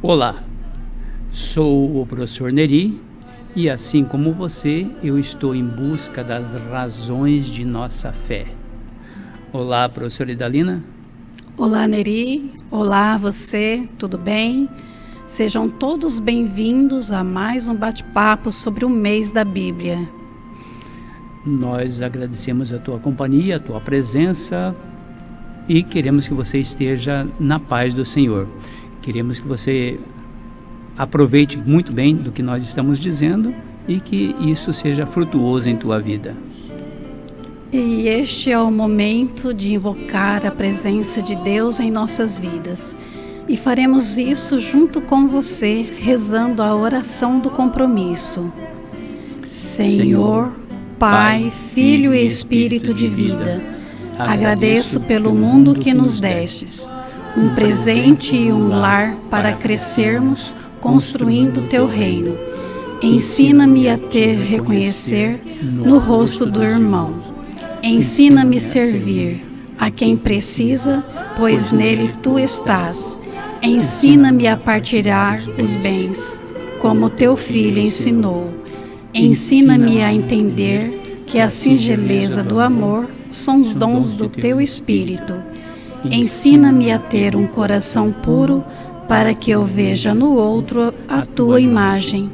Olá, sou o professor Neri e assim como você, eu estou em busca das razões de nossa fé. Olá, professora Idalina. Olá, Neri. Olá, você, tudo bem? Sejam todos bem-vindos a mais um bate-papo sobre o mês da Bíblia. Nós agradecemos a tua companhia, a tua presença e queremos que você esteja na paz do Senhor. Queremos que você aproveite muito bem do que nós estamos dizendo e que isso seja frutuoso em tua vida. E este é o momento de invocar a presença de Deus em nossas vidas. E faremos isso junto com você, rezando a oração do compromisso. Senhor, Pai, Filho e Espírito de vida, agradeço pelo mundo que nos destes, um presente e um lar para crescermos, construindo teu reino. Ensina-me a reconhecer no rosto do irmão. Ensina-me a servir a quem precisa, pois nele tu estás. Ensina-me a partilhar os bens, como teu filho ensinou. Ensina-me a entender que a singeleza do amor são os dons do teu Espírito. Ensina-me a ter um coração puro, para que eu veja no outro a tua imagem.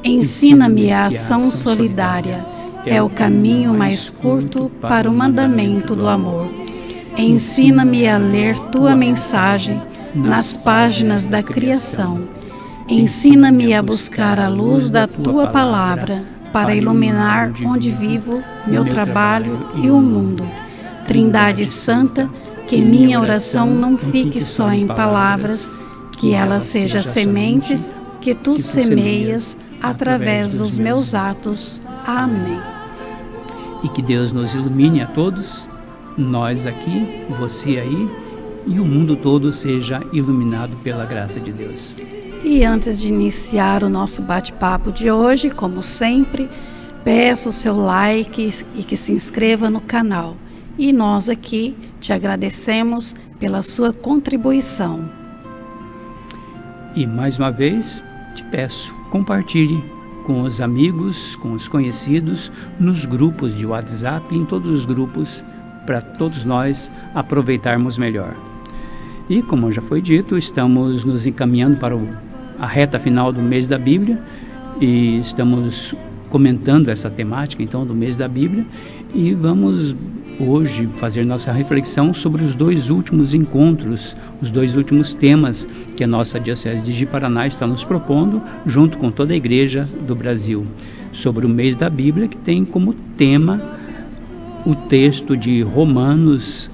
Ensina-me a ação solidária, é o caminho mais curto para o mandamento do amor. Ensina-me a ler tua mensagem nas páginas da criação. Ensina-me a buscar a luz da tua palavra, para iluminar onde vivo, meu trabalho e o mundo. Trindade Santa, que minha oração não fique só em palavras, que ela seja sementes que tu semeias através dos meus atos. Amém. E que Deus nos ilumine a todos, nós aqui, você aí, e o mundo todo seja iluminado pela graça de Deus. E antes de iniciar o nosso bate-papo de hoje, como sempre, peço o seu like e que se inscreva no canal. E nós aqui te agradecemos pela sua contribuição. E mais uma vez, te peço, compartilhe com os amigos, com os conhecidos, nos grupos de WhatsApp, em todos os grupos, para todos nós aproveitarmos melhor. E como já foi dito, estamos nos encaminhando para a reta final do mês da Bíblia e estamos comentando essa temática então do mês da Bíblia e vamos hoje fazer nossa reflexão sobre os dois últimos encontros, os dois últimos temas que a nossa Diocese de Ji-Paraná está nos propondo, junto com toda a Igreja do Brasil, sobre o mês da Bíblia, que tem como tema o texto de Romanos,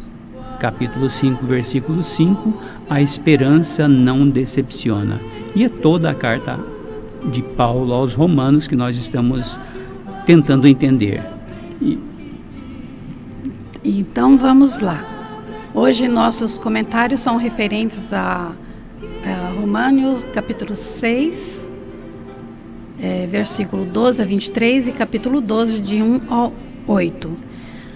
capítulo 5, versículo 5, a esperança não decepciona. E é toda a carta de Paulo aos Romanos que nós estamos tentando entender. Então vamos lá. Hoje nossos comentários são referentes a Romanos capítulo 6, versículo 12 a 23 e capítulo 12 de 1 ao 8.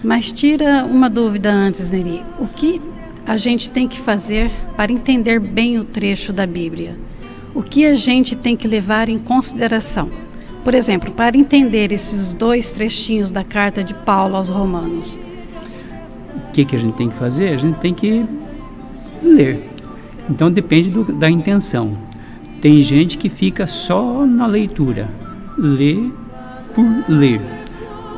Mas tira uma dúvida antes, Neri. O que a gente tem que fazer para entender bem o trecho da Bíblia? O que a gente tem que levar em consideração? Por exemplo, para entender esses dois trechinhos da carta de Paulo aos Romanos. O que a gente tem que fazer? A gente tem que ler. Então depende da intenção. Tem gente que fica só na leitura, lê por ler.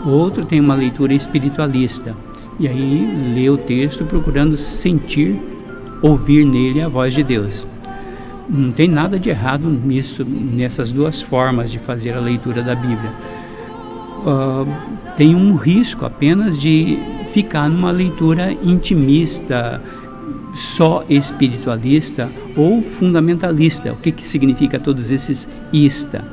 Outro tem uma leitura espiritualista e aí lê o texto procurando sentir, ouvir nele a voz de Deus. Não tem nada de errado nisso, nessas duas formas de fazer a leitura da Bíblia. Tem um risco apenas de ficar numa leitura intimista, só espiritualista ou fundamentalista. O que significa todos esses ista?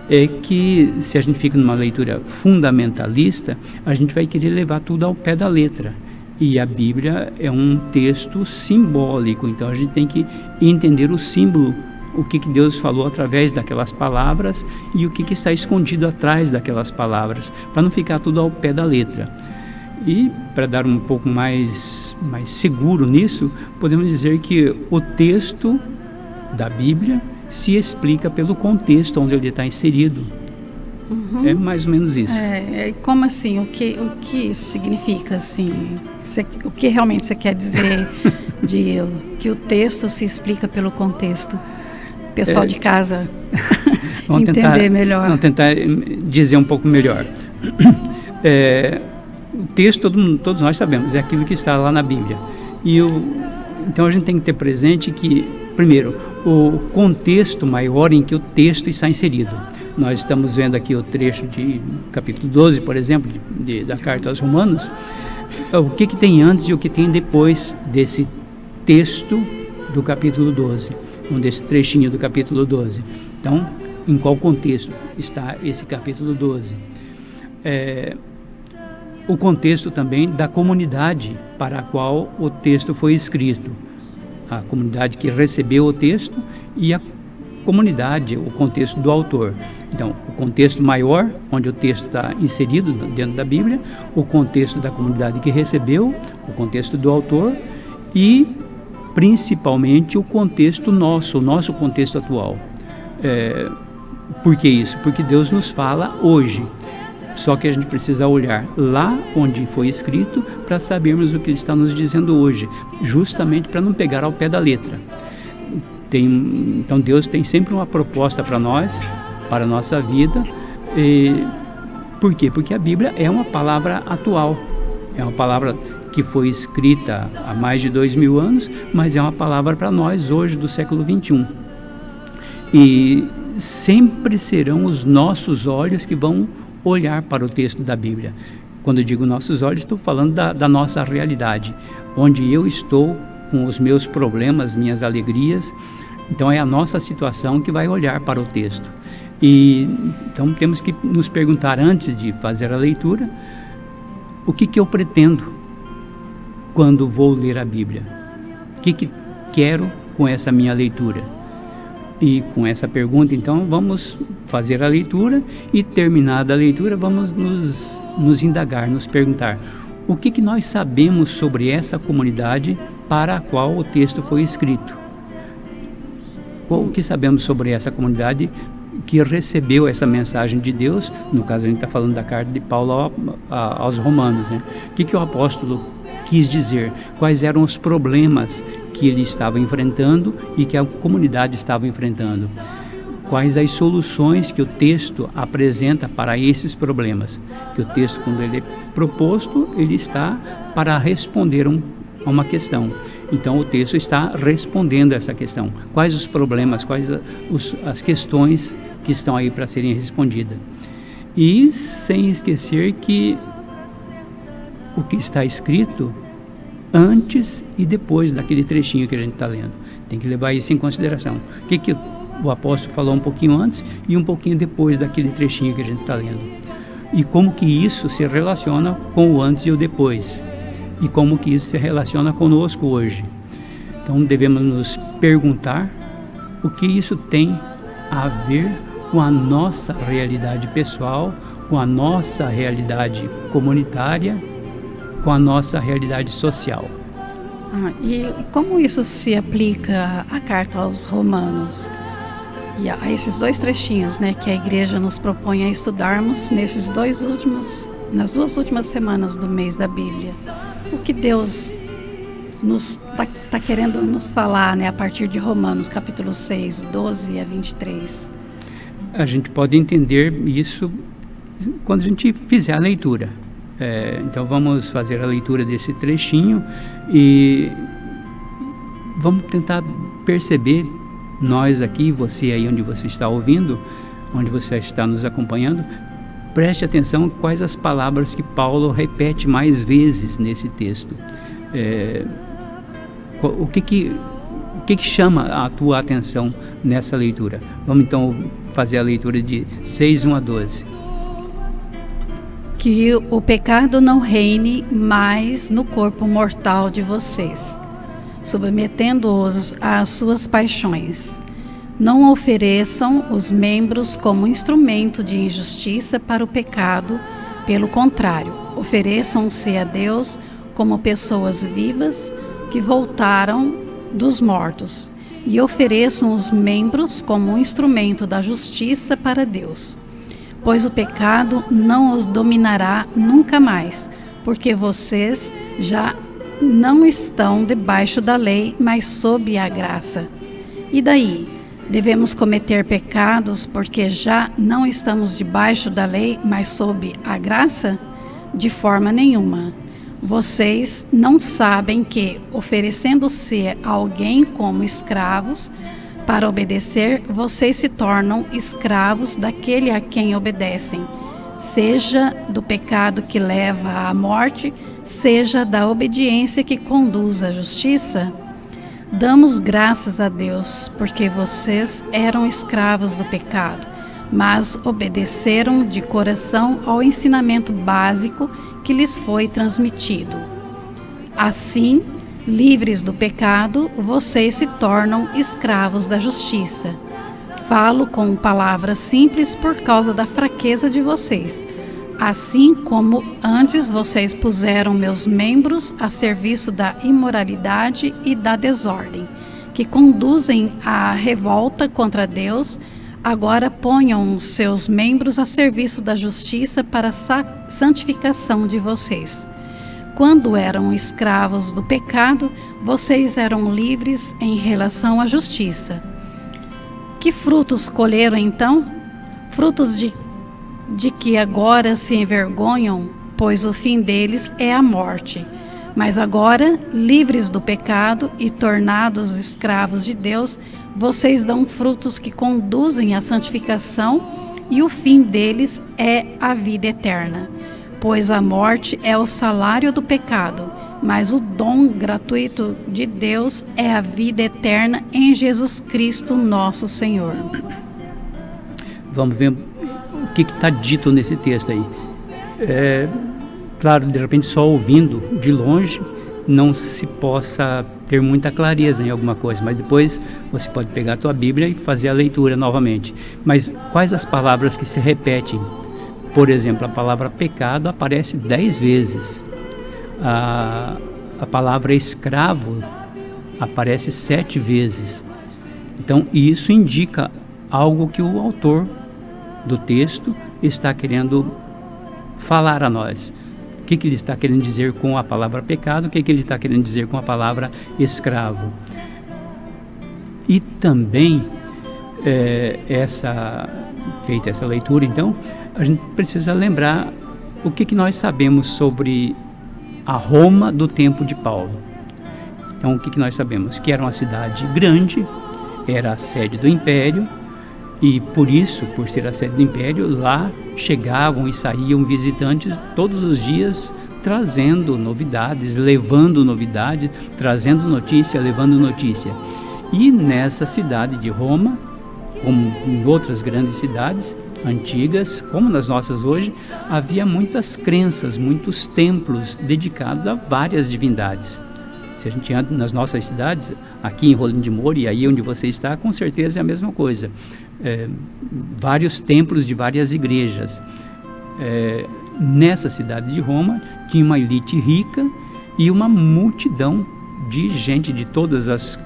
É que se a gente fica numa leitura fundamentalista, a gente vai querer levar tudo ao pé da letra. E a Bíblia é um texto simbólico, então a gente tem que entender o símbolo, o que Deus falou através daquelas palavras e o que está escondido atrás daquelas palavras, para não ficar tudo ao pé da letra. E para dar um pouco mais seguro nisso, podemos dizer que o texto da Bíblia se explica pelo contexto onde ele está inserido. É mais ou menos isso. Como assim? O que isso significa? Assim? O que realmente você quer dizer que o texto se explica pelo contexto? Pessoal de casa entender melhor. Vamos tentar dizer um pouco melhor. O texto, todos nós sabemos, é aquilo que está lá na Bíblia. Então a gente tem que ter presente que, primeiro, o contexto maior em que o texto está inserido. Nós estamos vendo aqui o trecho de capítulo 12, por exemplo, da carta aos Romanos. O que tem antes e o que tem depois desse texto do capítulo 12, desse trechinho do capítulo 12. Então, em qual contexto está esse capítulo 12? O contexto também da comunidade para a qual o texto foi escrito. A comunidade que recebeu o texto e a comunidade, o contexto do autor. Então, o contexto maior, onde o texto está inserido dentro da Bíblia, o contexto da comunidade que recebeu, o contexto do autor e, principalmente, o contexto nosso, o nosso contexto atual. Por que isso? Porque Deus nos fala hoje. Só que a gente precisa olhar lá onde foi escrito para sabermos o que Ele está nos dizendo hoje, justamente para não pegar ao pé da letra. Então Deus tem sempre uma proposta para nós, para a nossa vida. Por quê? Porque a Bíblia é uma palavra atual, é uma palavra que foi escrita há mais de 2000 anos, mas é uma palavra para nós hoje do século 21. E sempre serão os nossos olhos que vão olhar para o texto da Bíblia. Quando eu digo nossos olhos, estou falando da nossa realidade, onde eu estou com os meus problemas, minhas alegrias. Então é a nossa situação que vai olhar para o texto. Então temos que nos perguntar antes de fazer a leitura, o que eu pretendo quando vou ler a Bíblia? O que quero com essa minha leitura? E com essa pergunta, então, vamos fazer a leitura e, terminada a leitura, vamos nos indagar, nos perguntar o que nós sabemos sobre essa comunidade para a qual o texto foi escrito. O que sabemos sobre essa comunidade que recebeu essa mensagem de Deus? No caso, a gente está falando da carta de Paulo aos Romanos, né? O que o apóstolo quis dizer? Quais eram os problemas que ele estava enfrentando e que a comunidade estava enfrentando? Quais as soluções que o texto apresenta para esses problemas? Que o texto, quando ele é proposto, ele está para responder a uma questão. Então o texto está respondendo a essa questão. Quais os problemas, quais as questões que estão aí para serem respondidas? E sem esquecer que o que está escrito antes e depois daquele trechinho que a gente está lendo. Tem que levar isso em consideração. O que o apóstolo falou um pouquinho antes e um pouquinho depois daquele trechinho que a gente está lendo. E como que isso se relaciona com o antes e o depois. E como que isso se relaciona conosco hoje. Então devemos nos perguntar o que isso tem a ver com a nossa realidade pessoal, com a nossa realidade comunitária, com a nossa realidade social. E como isso se aplica à carta aos Romanos? E a esses dois trechinhos, né, que a igreja nos propõe a estudarmos nas duas últimas semanas do mês da Bíblia. O que Deus está querendo nos falar, né, a partir de Romanos, capítulo 6, 12 a 23? A gente pode entender isso quando a gente fizer a leitura. Então vamos fazer a leitura desse trechinho e vamos tentar perceber, nós aqui, você aí onde você está ouvindo, onde você está nos acompanhando, preste atenção quais as palavras que Paulo repete mais vezes nesse texto. O que chama a tua atenção nessa leitura? Vamos então fazer a leitura de 6, 1 a 12. Que o pecado não reine mais no corpo mortal de vocês, submetendo-os às suas paixões. Não ofereçam os membros como instrumento de injustiça para o pecado, pelo contrário, ofereçam-se a Deus como pessoas vivas que voltaram dos mortos, e ofereçam os membros como um instrumento da justiça para Deus. Pois o pecado não os dominará nunca mais, porque vocês já não estão debaixo da lei, mas sob a graça. E daí? Devemos cometer pecados porque já não estamos debaixo da lei, mas sob a graça? De forma nenhuma. Vocês não sabem que, oferecendo-se a alguém como escravos para obedecer, vocês se tornam escravos daquele a quem obedecem, seja do pecado que leva à morte, seja da obediência que conduz à justiça? Damos graças a Deus, porque vocês eram escravos do pecado, mas obedeceram de coração ao ensinamento básico que lhes foi transmitido. Assim, livres do pecado, vocês se tornam escravos da justiça. Falo com palavras simples por causa da fraqueza de vocês. Assim como antes vocês puseram meus membros a serviço da imoralidade e da desordem, que conduzem à revolta contra Deus, agora ponham os seus membros a serviço da justiça para a santificação de vocês. Quando eram escravos do pecado, vocês eram livres em relação à justiça. Que frutos colheram então? Frutos de que agora se envergonham, pois o fim deles é a morte. Mas agora, livres do pecado e tornados escravos de Deus, vocês dão frutos que conduzem à santificação, e o fim deles é a vida eterna. Pois a morte é o salário do pecado, mas o dom gratuito de Deus é a vida eterna em Jesus Cristo, nosso Senhor. Vamos ver o que está dito nesse texto aí. Claro, de repente só ouvindo de longe não se possa ter muita clareza em alguma coisa, mas depois você pode pegar a tua Bíblia e fazer a leitura novamente. Mas quais as palavras que se repetem? Por exemplo, a palavra pecado aparece 10 vezes. A palavra escravo aparece 7 vezes. Então, isso indica algo que o autor do texto está querendo falar a nós. O que ele está querendo dizer com a palavra pecado, o que ele está querendo dizer com a palavra escravo. E também, feita essa leitura, então, a gente precisa lembrar o que nós sabemos sobre a Roma do tempo de Paulo. Então, o que nós sabemos? Que era uma cidade grande, era a sede do Império, e por isso, por ser a sede do Império, lá chegavam e saíam visitantes todos os dias, trazendo novidades, levando novidade, trazendo notícia, levando notícia. E nessa cidade de Roma, como em outras grandes cidades antigas, como nas nossas hoje, havia muitas crenças, muitos templos dedicados a várias divindades. Se a gente anda nas nossas cidades, aqui em Rolim de Moura, e aí onde você está, com certeza é a mesma coisa. Vários templos de várias igrejas. Nessa cidade de Roma tinha uma elite rica e uma multidão de gente de todas as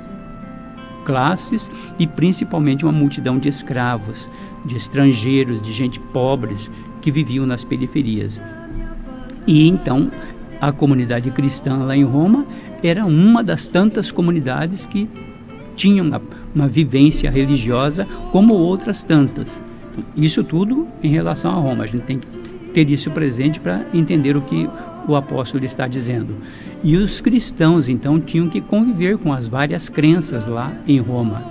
classes, e principalmente uma multidão de escravos, de estrangeiros, de gente pobres que viviam nas periferias. E então a comunidade cristã lá em Roma era uma das tantas comunidades que tinham uma vivência religiosa como outras tantas. Isso tudo em relação a Roma. A gente tem que ter isso presente para entender o que o apóstolo está dizendo. E os cristãos, então, tinham que conviver com as várias crenças lá em Roma.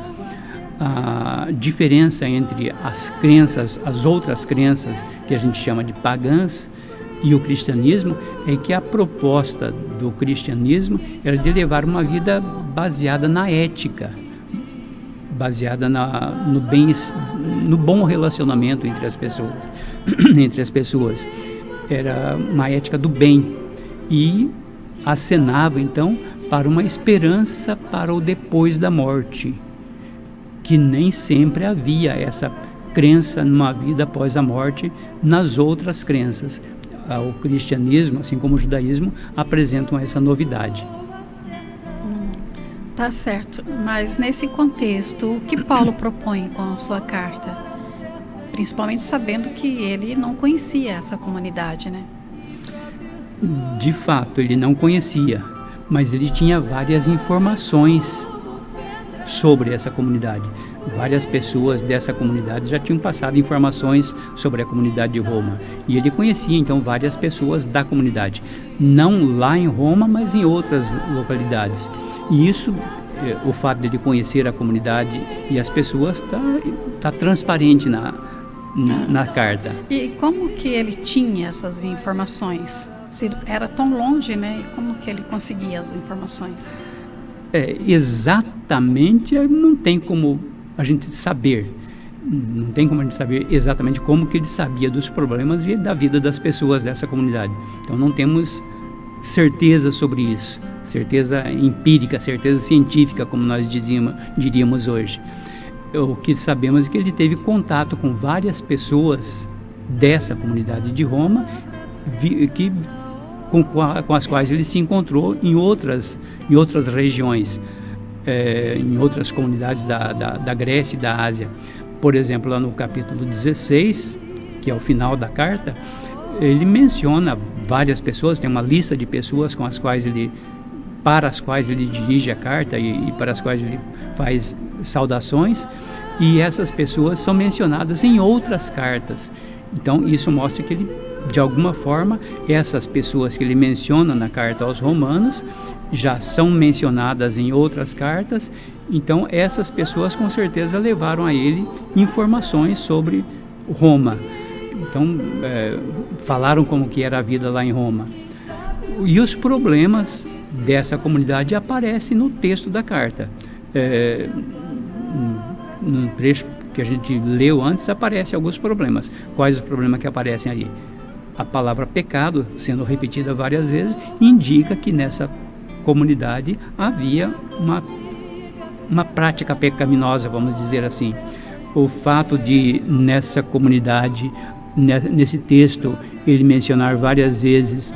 A diferença entre as outras crenças, que a gente chama de pagãs, e o cristianismo, é que a proposta do cristianismo era de levar uma vida baseada na ética, baseada no bom relacionamento entre as pessoas. Era uma ética do bem, e acenava então para uma esperança para o depois da morte, que nem sempre havia essa crença numa vida após a morte nas outras crenças. O cristianismo, assim como o judaísmo, apresentam essa novidade. Tá certo, mas nesse contexto, o que Paulo propõe com a sua carta? Principalmente sabendo que ele não conhecia essa comunidade, né? De fato, ele não conhecia, mas ele tinha várias informações sobre essa comunidade. Várias pessoas dessa comunidade já tinham passado informações sobre a comunidade de Roma. E ele conhecia, então, várias pessoas da comunidade. Não lá em Roma, mas em outras localidades. E isso, o fato de ele conhecer a comunidade e as pessoas, tá transparente na carta. E como que ele tinha essas informações? Se era tão longe, né? E como que ele conseguia as informações? Exatamente, não tem como a gente saber. Não tem como a gente saber exatamente como que ele sabia dos problemas e da vida das pessoas dessa comunidade. Então não temos certeza sobre isso. Certeza empírica, certeza científica, como nós diríamos hoje. O que sabemos é que ele teve contato com várias pessoas dessa comunidade de Roma, com as quais ele se encontrou em outras regiões, em outras comunidades da Grécia e da Ásia. Por exemplo, lá no capítulo 16, que é o final da carta, ele menciona várias pessoas, tem uma lista de pessoas para as quais ele dirige a carta e para as quais ele faz saudações, e essas pessoas são mencionadas em outras cartas. Então isso mostra que ele, de alguma forma, essas pessoas que ele menciona na carta aos Romanos já são mencionadas em outras cartas. Então essas pessoas com certeza levaram a ele informações sobre Roma. Então falaram como que era a vida lá em Roma. E os problemas dessa comunidade aparecem no texto da carta. No trecho que a gente leu antes, aparecem alguns problemas. Quais os problemas que aparecem ali? A palavra pecado, sendo repetida várias vezes, indica que nessa comunidade havia uma prática pecaminosa, vamos dizer assim. O fato de, nessa comunidade, nesse texto, ele mencionar várias vezes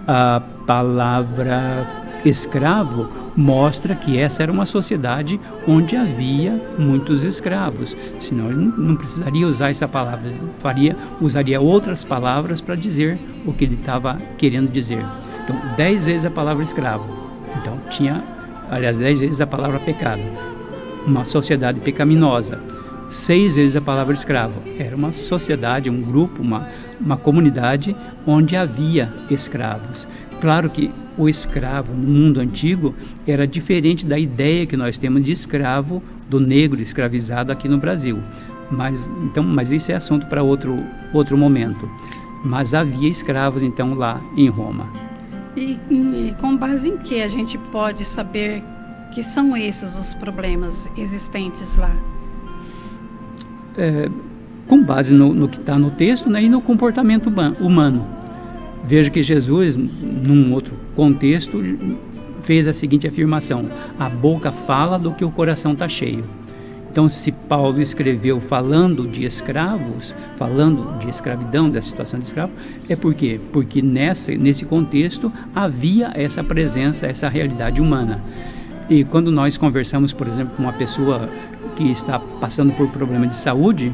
a palavra escravo, mostra que essa era uma sociedade onde havia muitos escravos. Senão ele não precisaria usar essa palavra, usaria outras palavras para dizer o que ele estava querendo dizer. Então, 10 vezes a palavra escravo. Então, 10 vezes a palavra pecado. Uma sociedade pecaminosa. 6 vezes a palavra escravo. Era uma sociedade, um grupo, uma comunidade onde havia escravos. Claro que o escravo no mundo antigo era diferente da ideia que nós temos de escravo, do negro escravizado aqui no Brasil. Mas isso é assunto para outro momento. Mas havia escravos então lá em Roma. E com base em que a gente pode saber que são esses os problemas existentes lá? Com base no que está no texto, né, e no comportamento humano. Veja que Jesus, num outro contexto, fez a seguinte afirmação: a boca fala do que o coração está cheio. Então, se Paulo escreveu falando de escravos, falando de escravidão, da situação de escravo, é por quê? Porque nesse contexto havia essa presença, essa realidade humana. E quando nós conversamos, por exemplo, com uma pessoa que está passando por problema de saúde,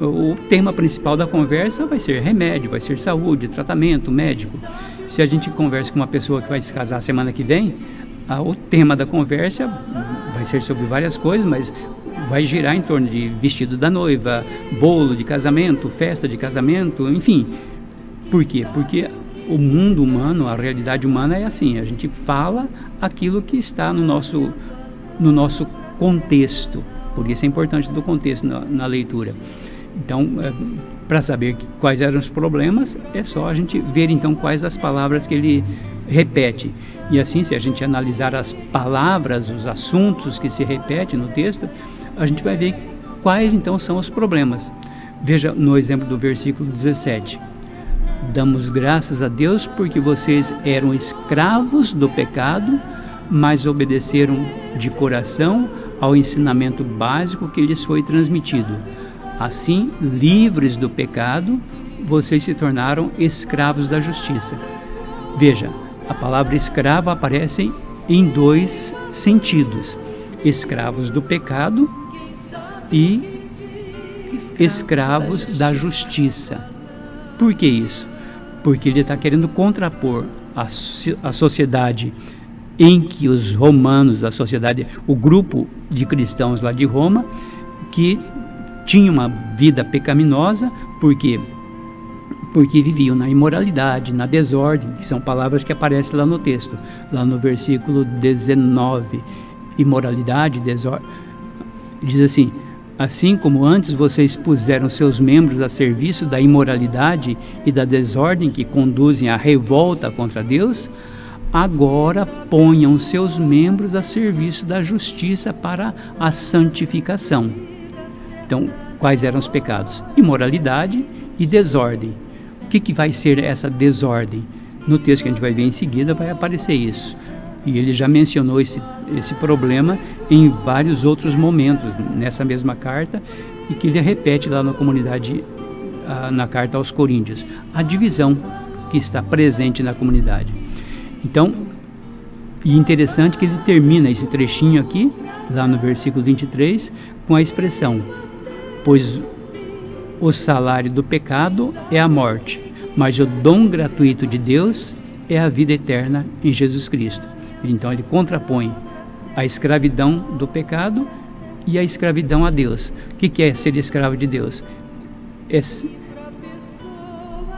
o tema principal da conversa vai ser remédio, vai ser saúde, tratamento médico. Se a gente conversa com uma pessoa que vai se casar semana que vem, o tema da conversa vai ser sobre várias coisas, mas vai girar em torno de vestido da noiva, bolo de casamento, festa de casamento, enfim. Por quê? Porque o mundo humano, a realidade humana é assim, a gente fala aquilo que está no nosso contexto. Por isso é importante do contexto na leitura. Então, para saber quais eram os problemas, é só a gente ver então quais as palavras que ele repete. E assim, se a gente analisar as palavras, os assuntos que se repetem no texto, a gente vai ver quais então são os problemas. Veja no exemplo do versículo 17. Damos graças a Deus porque vocês eram escravos do pecado, mas obedeceram de coração ao ensinamento básico que lhes foi transmitido. Assim, livres do pecado, vocês se tornaram escravos da justiça. Veja, a palavra escravo aparece em 2 sentidos. escravos do pecado e escravos da justiça. Por que isso? Porque ele está querendo contrapor a sociedade em que os romanos, o grupo de cristãos lá de Roma, que tinha uma vida pecaminosa, porque viviam na imoralidade, na desordem, que são palavras que aparecem lá no texto, lá no versículo 19, imoralidade, desordem, diz assim: assim como antes vocês puseram seus membros a serviço da imoralidade e da desordem que conduzem à revolta contra Deus, agora ponham seus membros a serviço da justiça para a santificação. Então, quais eram os pecados? Imoralidade e desordem. O que vai ser essa desordem? No texto que a gente vai ver em seguida vai aparecer isso. E ele já mencionou esse problema em vários outros momentos nessa mesma carta, e que ele repete lá na comunidade, na carta aos Coríntios, a divisão que está presente na comunidade. Então, e interessante que ele termina esse trechinho aqui, lá no versículo 23, com a expressão: pois o salário do pecado é a morte, mas o dom gratuito de Deus é a vida eterna em Jesus Cristo. Então ele contrapõe a escravidão do pecado e a escravidão a Deus. O que é ser escravo de Deus?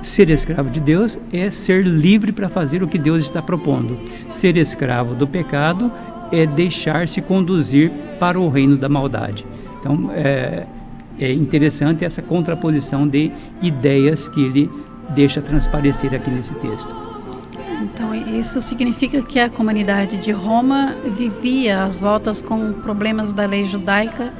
Ser escravo de Deus é ser livre para fazer o que Deus está propondo. Ser escravo do pecado é deixar-se conduzir para o reino da maldade. Então é interessante essa contraposição de ideias que ele deixa transparecer aqui nesse texto. Então, isso significa que a comunidade de Roma vivia às voltas com problemas da lei judaica,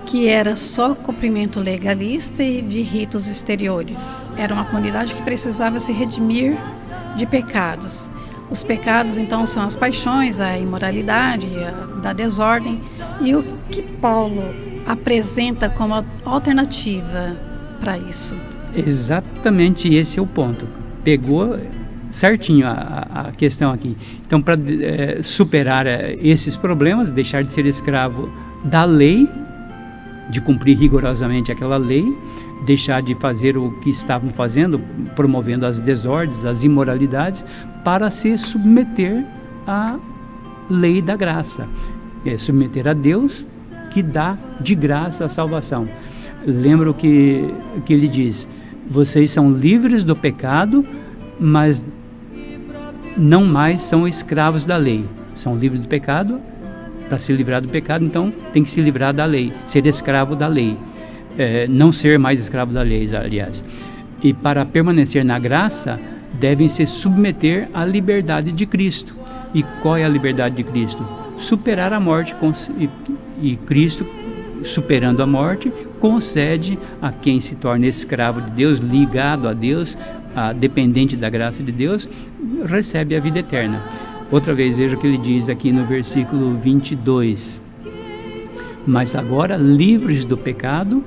que era só cumprimento legalista e de ritos exteriores. Era uma comunidade que precisava se redimir de pecados. Os pecados, então, são as paixões, a imoralidade, da desordem. E o que Paulo apresenta como alternativa para isso? Exatamente esse é o ponto. Pegou certinho a questão aqui. Então, para superar esses problemas, deixar de ser escravo da lei, de cumprir rigorosamente aquela lei, deixar de fazer o que estavam fazendo, promovendo as desordens, as imoralidades, para se submeter à lei da graça, submeter a Deus, que dá de graça a salvação. Lembra o que ele diz: vocês são livres do pecado, mas não mais são escravos da lei. São livres do pecado. Para se livrar do pecado, então tem que se livrar da lei, ser escravo da lei, não ser mais escravo da lei, aliás. E para permanecer na graça, devem se submeter à liberdade de Cristo. E qual é a liberdade de Cristo? Superar a morte, e Cristo, superando a morte, concede a quem se torna escravo de Deus, ligado a Deus, dependente da graça de Deus, recebe a vida eterna. Outra vez, veja o que ele diz aqui no versículo 22. Mas agora, livres do pecado,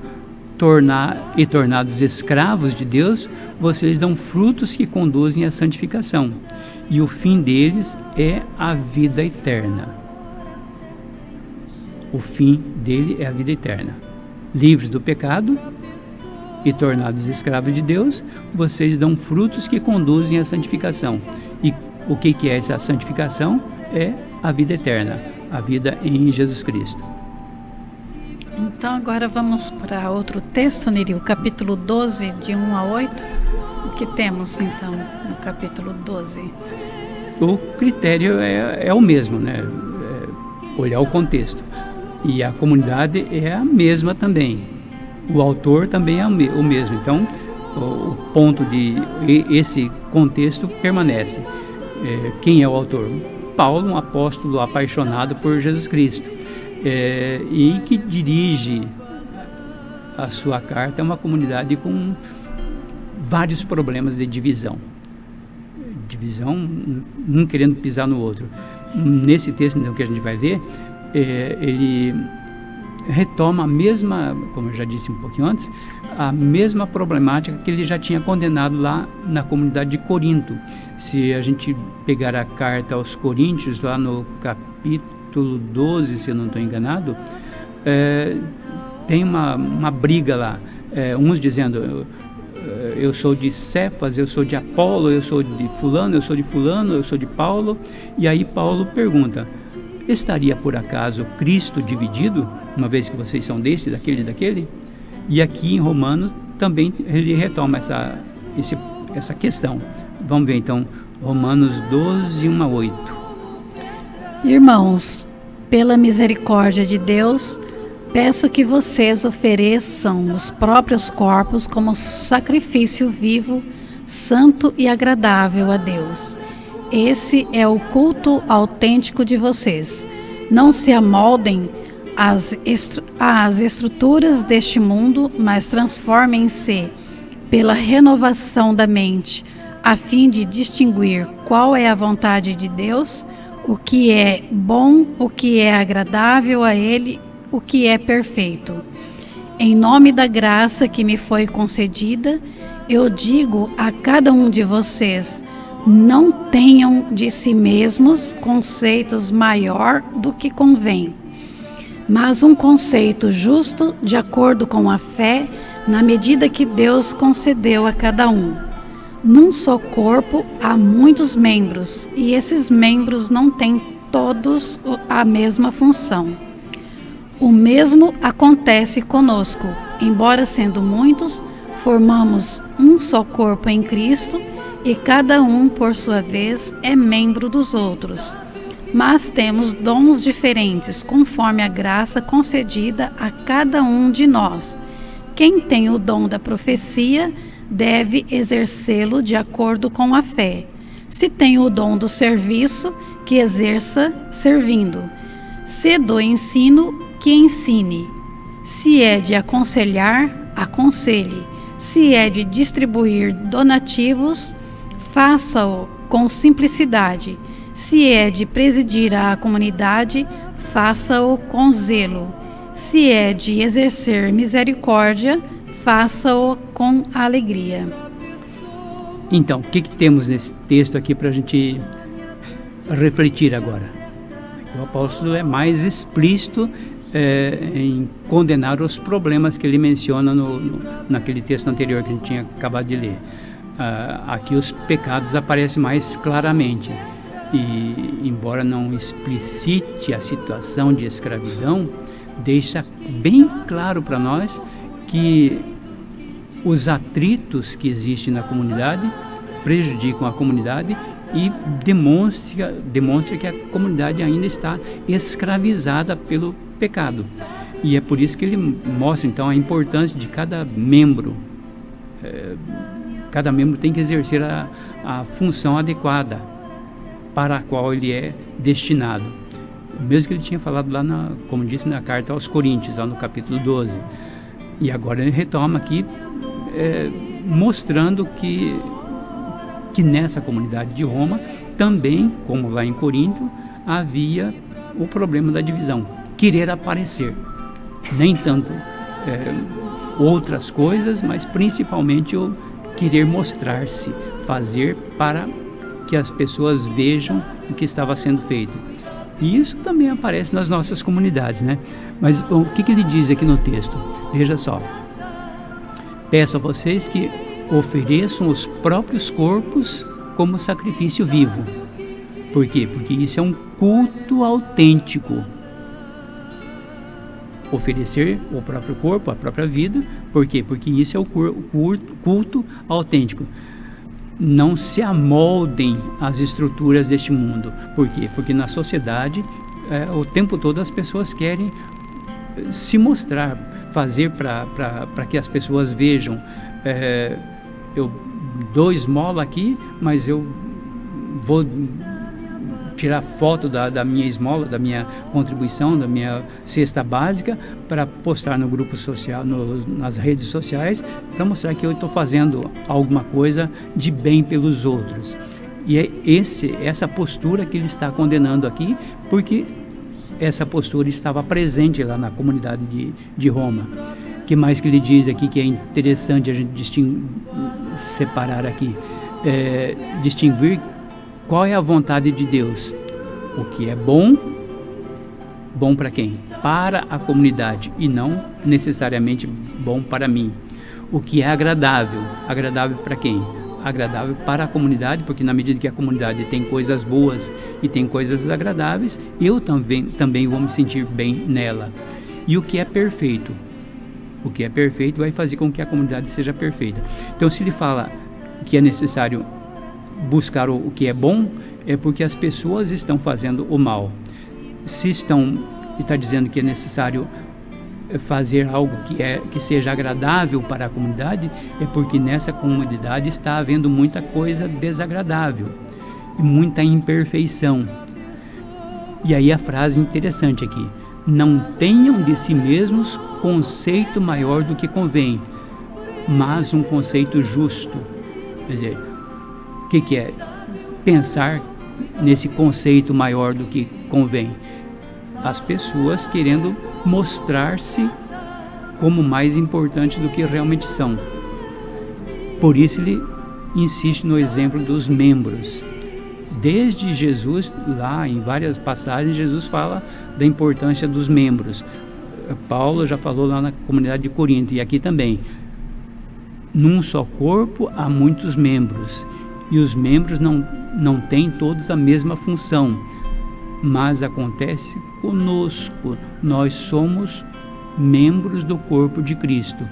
tornados escravos de Deus, vocês dão frutos que conduzem à santificação. E o fim deles é a vida eterna. O fim dele é a vida eterna. Livres do pecado e tornados escravos de Deus, vocês dão frutos que conduzem à santificação. E o que é essa santificação? É a vida eterna, a vida em Jesus Cristo. Então agora vamos para outro texto, Neri, o capítulo 12, de 1 a 8. O que temos então no capítulo 12? O critério é o mesmo, né? Olhar o contexto. E a comunidade é a mesma também. O autor também é o mesmo. Então, o ponto de esse contexto permanece. Quem é o autor? Paulo, um apóstolo apaixonado por Jesus Cristo, e que dirige a sua carta a uma comunidade com vários problemas de divisão, um querendo pisar no outro. Nesse texto, então, que a gente vai ler, ele retoma a mesma, como eu já disse um pouquinho antes, a mesma problemática que ele já tinha condenado lá na comunidade de Corinto. Se a gente pegar a carta aos Coríntios, lá no capítulo 12, se eu não estou enganado, tem uma briga lá, uns dizendo, eu sou de Cefas, eu sou de Apolo, eu sou de fulano, eu sou de fulano, eu sou de Paulo. E aí Paulo pergunta, estaria por acaso Cristo dividido, uma vez que vocês são desse, daquele e daquele? E aqui em Romanos também ele retoma essa questão. Vamos ver então, Romanos 12, 1 a 8. Irmãos, pela misericórdia de Deus, peço que vocês ofereçam os próprios corpos como sacrifício vivo, santo e agradável a Deus. Esse é o culto autêntico de vocês. Não se amoldem às estruturas deste mundo, mas transformem-se pela renovação da mente, a fim de distinguir qual é a vontade de Deus, o que é bom, o que é agradável a Ele, o que é perfeito. Em nome da graça que me foi concedida, eu digo a cada um de vocês, não tenham de si mesmos conceitos maior do que convém, mas um conceito justo de acordo com a fé, na medida que Deus concedeu a cada um. Num só corpo há muitos membros, e esses membros não têm todos a mesma função. O mesmo acontece conosco. Embora sendo muitos, formamos um só corpo em Cristo, e cada um, por sua vez, é membro dos outros. Mas temos dons diferentes, conforme a graça concedida a cada um de nós. Quem tem o dom da profecia deve exercê-lo de acordo com a fé. Se tem o dom do serviço, que exerça servindo. Se do ensino, que ensine. Se é de aconselhar, aconselhe. Se é de distribuir donativos, faça-o com simplicidade. Se é de presidir a comunidade, faça-o com zelo. Se é de exercer misericórdia, faça-o com alegria. Então, o que temos nesse texto aqui para a gente refletir agora? O apóstolo é mais explícito em condenar os problemas que ele menciona naquele texto anterior que a gente tinha acabado de ler. Aqui os pecados aparecem mais claramente. E, embora não explicite a situação de escravidão, deixa bem claro para nós que os atritos que existem na comunidade prejudicam a comunidade e demonstra que a comunidade ainda está escravizada pelo pecado. E é por isso que ele mostra então a importância de cada membro. Cada membro tem que exercer a função adequada para a qual ele é destinado. O mesmo que ele tinha falado lá, como disse na carta aos Coríntios, lá no capítulo 12. E agora ele retoma aqui, mostrando que nessa comunidade de Roma, também, como lá em Corinto, havia o problema da divisão, querer aparecer. Nem tanto outras coisas, mas principalmente o querer mostrar-se, fazer para que as pessoas vejam o que estava sendo feito. E isso também aparece nas nossas comunidades, né? Mas o que ele diz aqui no texto? Veja só. Peço a vocês que ofereçam os próprios corpos como sacrifício vivo. Por quê? Porque isso é um culto autêntico. Oferecer o próprio corpo, a própria vida. Por quê? Porque isso é o culto autêntico. Não se amoldem às estruturas deste mundo. Por quê? Porque na sociedade, o tempo todo as pessoas querem se mostrar, fazer para que as pessoas vejam. Eu dou esmola aqui, mas eu vou tirar foto da minha esmola, da minha contribuição, da minha cesta básica, para postar no grupo social, nas redes sociais, para mostrar que eu estou fazendo alguma coisa de bem pelos outros. E é essa postura que ele está condenando aqui, porque essa postura estava presente lá na comunidade de Roma. O que mais que ele diz aqui que é interessante a gente separar aqui? Distinguir qual é a vontade de Deus, o que é bom, bom para quem? Para a comunidade e não necessariamente bom para mim. O que é agradável? Agradável para quem? Agradável para a comunidade, porque na medida que a comunidade tem coisas boas e tem coisas agradáveis, eu também vou me sentir bem nela. E o que é perfeito? O que é perfeito vai fazer com que a comunidade seja perfeita. Então, se ele fala que é necessário buscar o que é bom, é porque as pessoas estão fazendo o mal. Se está dizendo que é necessário fazer algo que seja agradável para a comunidade, é porque nessa comunidade está havendo muita coisa desagradável, muita imperfeição. E aí a frase interessante aqui: não tenham de si mesmos conceito maior do que convém, mas um conceito justo. Quer dizer, o que é pensar nesse conceito maior do que convém? As pessoas querendo mostrar-se como mais importante do que realmente são. Por isso ele insiste no exemplo dos membros. Desde Jesus, lá em várias passagens, Jesus fala da importância dos membros. Paulo já falou lá na comunidade de Corinto, e aqui também. Num só corpo há muitos membros, e os membros não têm todos a mesma função, mas acontece conosco. Nós somos membros do corpo de Cristo,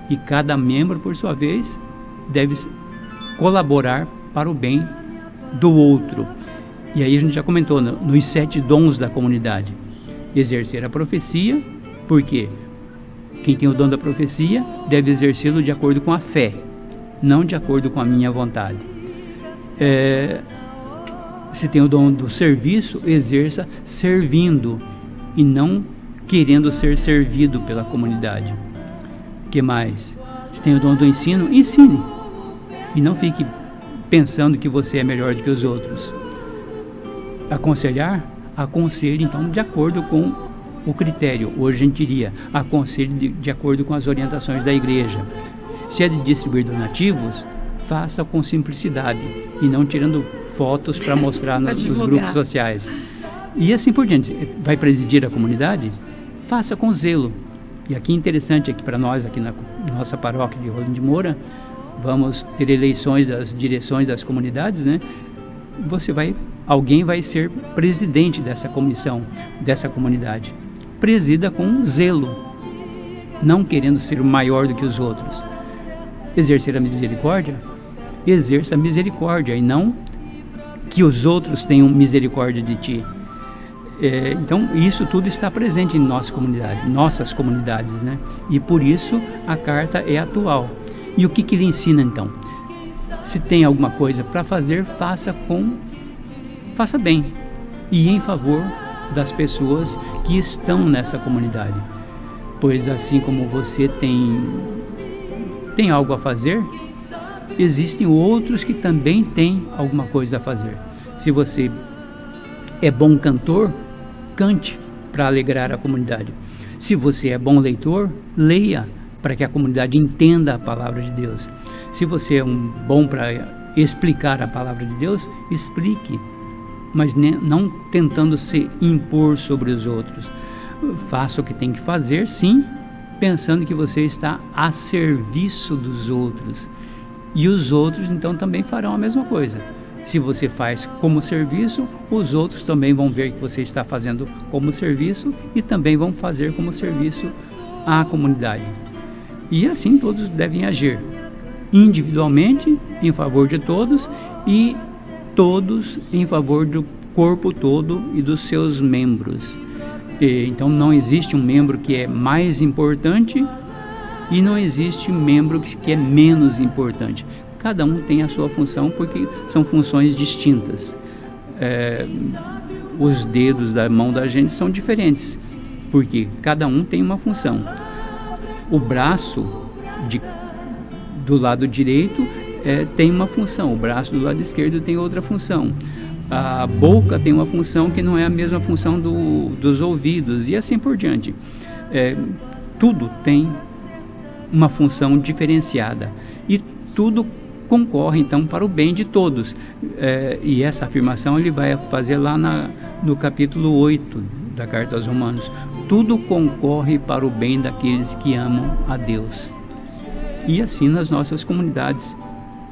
e cada membro, por sua vez, deve colaborar para o bem do outro. E aí a gente já comentou nos 7 dons da comunidade: exercer a profecia, porque quem tem o dom da profecia deve exercê-lo de acordo com a fé, não de acordo com a minha vontade. Se tem o dom do serviço, exerça servindo e não querendo ser servido pela comunidade. O que mais? Se tem o dom do ensino, ensine e não fique pensando que você é melhor do que os outros. Aconselhar? Aconselhe então de acordo com o critério. Hoje a gente diria aconselhe de acordo com as orientações da igreja. Se é de distribuir donativos, faça com simplicidade e não tirando fotos para mostrar nos grupos sociais. E assim por diante. Vai presidir a comunidade? Faça com zelo. E aqui interessante aqui para nós, aqui na nossa paróquia de Rolim de Moura, vamos ter eleições das direções das comunidades, né? Alguém vai ser presidente dessa comissão, dessa comunidade. Presida com zelo, não querendo ser maior do que os outros. Exercer a misericórdia? Exerça a misericórdia e não que os outros tenham misericórdia de ti. Então, isso tudo está presente em nossa comunidade, nossas comunidades, né? E por isso a carta é atual. E o que ele ensina então? Se tem alguma coisa para fazer, faça bem e em favor das pessoas que estão nessa comunidade. Pois assim como você tem algo a fazer, existem outros que também têm alguma coisa a fazer. Se você é bom cantor, cante para alegrar a comunidade. Se você é bom leitor, leia para que a comunidade entenda a palavra de Deus. Se você é bom para explicar a palavra de Deus, explique, mas não tentando se impor sobre os outros. Faça o que tem que fazer, sim, pensando que você está a serviço dos outros. E os outros, então, também farão a mesma coisa. Se você faz como serviço, os outros também vão ver que você está fazendo como serviço e também vão fazer como serviço à comunidade. E assim todos devem agir, individualmente, em favor de todos, e todos em favor do corpo todo e dos seus membros. Então não existe um membro que é mais importante e não existe membro que é menos importante. Cada um tem a sua função, porque são funções distintas. Os dedos da mão da gente são diferentes, porque cada um tem uma função. O braço do lado direito tem uma função, o braço do lado esquerdo tem outra função. A boca tem uma função que não é a mesma função dos ouvidos, e assim por diante. Tudo tem uma função diferenciada e tudo concorre então para o bem de todos. E essa afirmação ele vai fazer lá no capítulo 8 da carta aos Romanos, tudo concorre para o bem daqueles que amam a Deus. E assim nas nossas comunidades,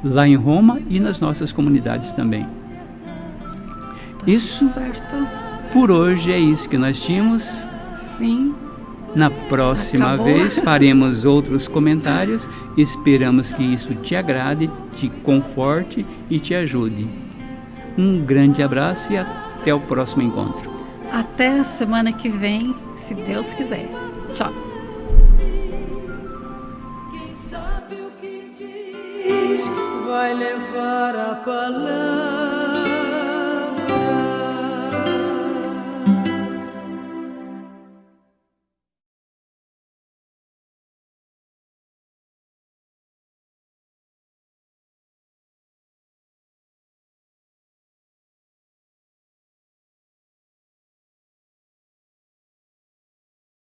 lá em Roma e nas nossas comunidades também. Isso, certo. Por hoje é isso que nós tínhamos. Sim. Na próxima Acabou. vez faremos outros comentários. Esperamos que isso te agrade, te conforte e te ajude. Um grande abraço e até o próximo encontro. Até a semana que vem, se Deus quiser. Tchau. Quem sabe o que diz vai levar a palavra.